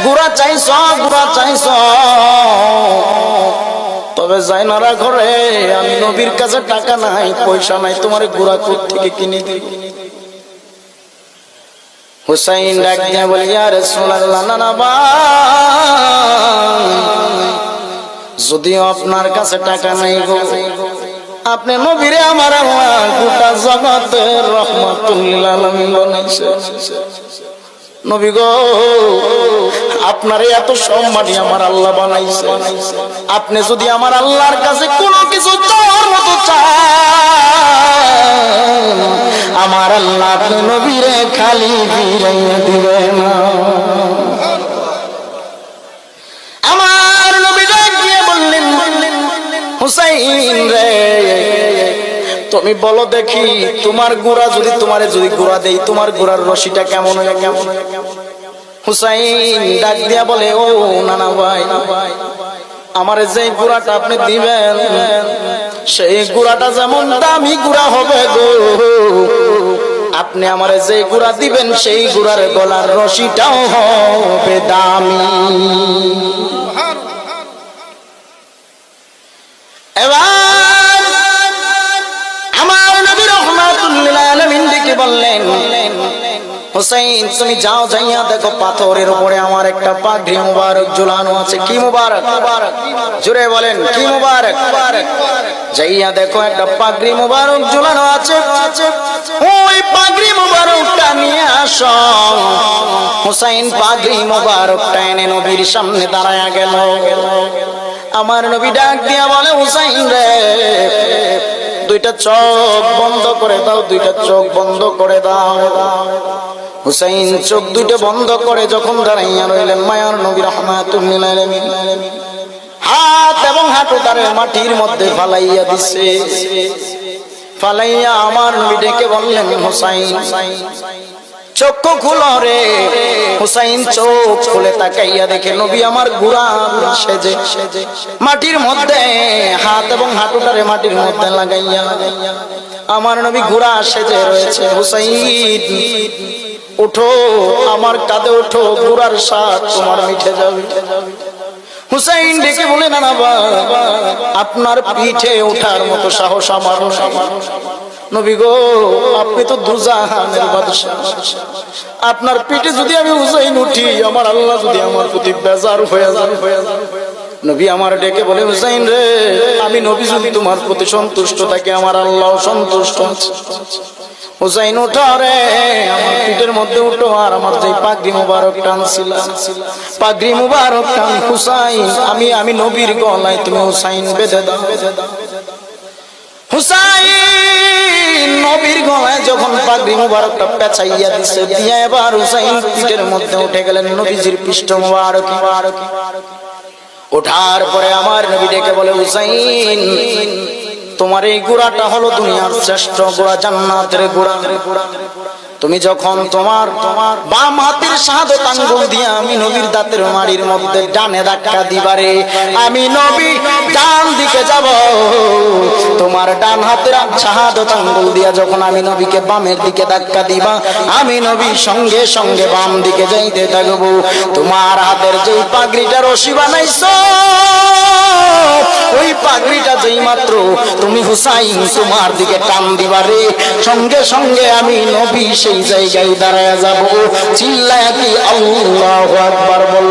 গুড়া চাইছ, তবে জাইনারা ঘরে আমি নবীর কাছে টাকা নাই, পয়সা নাই, তোমার গুড়া কোত্থেকে কিনে দিই। হুসাইন ডাক দিয়ে বলে, ইয়া রাসূলুল্লাহ, না ভাই, যদিও আপনার কাছে টাকা নাই গো, আপনি নবীরে আমার আল্লাহ গোটা জগতের রহমাতুল লিল আলামিন বানাইছে। নবী গো, আপনারে এত সম্মানী আমার আল্লাহ বানাইছে, আপনি যদি আমার আল্লাহর কাছে কোনো কিছু চাওয়ার মতো চান, আমার আল্লাহ আপনি নবীরে খালি ফিরাইয়া দিবে না। আমার নবী ডাক দিয়ে বললেন, হুসাইন রে, তুমি বলো দেখি, তোমার গোড়া যদি তোমারে যদি গোড়া দেই, তোমার গোড়ার রশিটা কেমন হয়? কেমন? হুসাইন ডাক দিয়া বলে, ও নানা ভাই, আমার যে গোড়াটা আপনি দিবেন, সেই গোড়াটা যেমন দামি গোড়া হবে গো, আপনি আমার যে গোড়া দিবেন সেই গোড়ার গলার রশিটাও হবে দামি। এবার আমার নবী রাহমাতুল লিল আলামিন ডেকে বললেন, হুসাইন তুমি যাও, যাইয়া দেখো পাথরের উপরে আমার একটা পাগড়ি মুবারক ঝুলানো আছে। কি মুবারক? জোরে বলেন, কি মুবারক? যাইয়া দেখো একটা পাগড়ি মুবারক ঝুলানো আছে, ওই পাগড়ি মুবারকটা নিয়ে আসো। হুসাইন পাগড়ি মুবারকটা এনে নবীর সামনে দাঁড়ায়া গেল। আমার নবী ডাক দিয়া বলে, হুসাইন রে, দুইটা চোখ বন্ধ করে দাও, দুইটা চোখ বন্ধ করে দাও। হুসাইন চোখ দুটো বন্ধ করে যখন দাঁড়াইয়া রইলেন, মায়ার নবী রাহমাতুল লিল আলামিন হাত এবং হাঁটুটারে মাটির মধ্যে ফালাইয়া দিছে। ফালাইয়া আমার নবী ডেকে বললেন, হুসাইন চক্ষু খুলো রে। হুসাইন চোখ খুলে তাকাইয়া দেখে নবী আমার গোড়া সেজে মাটির মধ্যে হাত এবং হাঁটুটারে মাটির মধ্যে লাগাইয়া আমার নবী গোড়া সেজে রয়েছে। হুসাইন উঠো, আমার কাঁধে উঠো, গোড়ার স্বাদ তোমার মিঠে যাবে। হুসাইন ডেকে বলে, না বাবা, আপনার পিঠে ওঠার মতো সাহস আমার নাই। নবী গো, আপনি তো দুজাহানের বাদশা, আপনার পিঠে যদি আমি হুসাইন উঠি, আমার আল্লাহ যদি আমার প্রতি বেজার হয়ে যায়। নবী আমার ডেকে বলে, হুসাইন রে, আমি নবী যদি তোমার প্রতি সন্তুষ্ট থাকি, আমার আল্লাহ সন্তুষ্ট আছে। হুসাইন উঠো রে, আমার পিঠের মধ্যে উঠো, আর আমার যে পাগড়ি মুবারক টানছিল, পাগড়ি মুবারক টান হুসাইন, আমি নবীর গলায় তুমি হুসাইন বেঁধে দাও। হুসাইন নবীর গলায় যখন পাগড়ি মুবারকটা পেঁচাইয়া দিছে, দিয়া এবার হুসাইন পিঠের মধ্যে উঠে গেলেন নবীজির পৃষ্ঠ মুবারক। ওঠার পরে আমার নবী ডেকে বলে, হুসাইন তোমার এই গোড়াটা হলো দুনিয়ার শ্রেষ্ঠ গোড়া, জান্নাতের গোড়া। তুমি যখন তোমার বাম হাতের শাহাদাত আঙ্গুল দিয়ে আমি নবীর দাঁতের মাড়ির মধ্যে ডানে ধাক্কা দিবারে, আমি নবী ডান দিকে যাব। তোমার ডান হাতের শাহাদাত আঙ্গুল দিয়া যখন আমি নবীকে বামের দিকে ধাক্কা দিবা, আমি নবী সঙ্গে সঙ্গে বাম দিকে যাইতে থাকবো। তোমার হাতের যেই পাগড়িটা রশি বানাইছো, ওই পাগড়িটা যেই মাত্র তুমি হুসাইন তোমার দিকে টান দিবারে, সঙ্গে সঙ্গে আমি নবী সেই জায়গায় দাঁড়ায় যাব। চিল্লায়া কি আল্লাহু আকবার বল।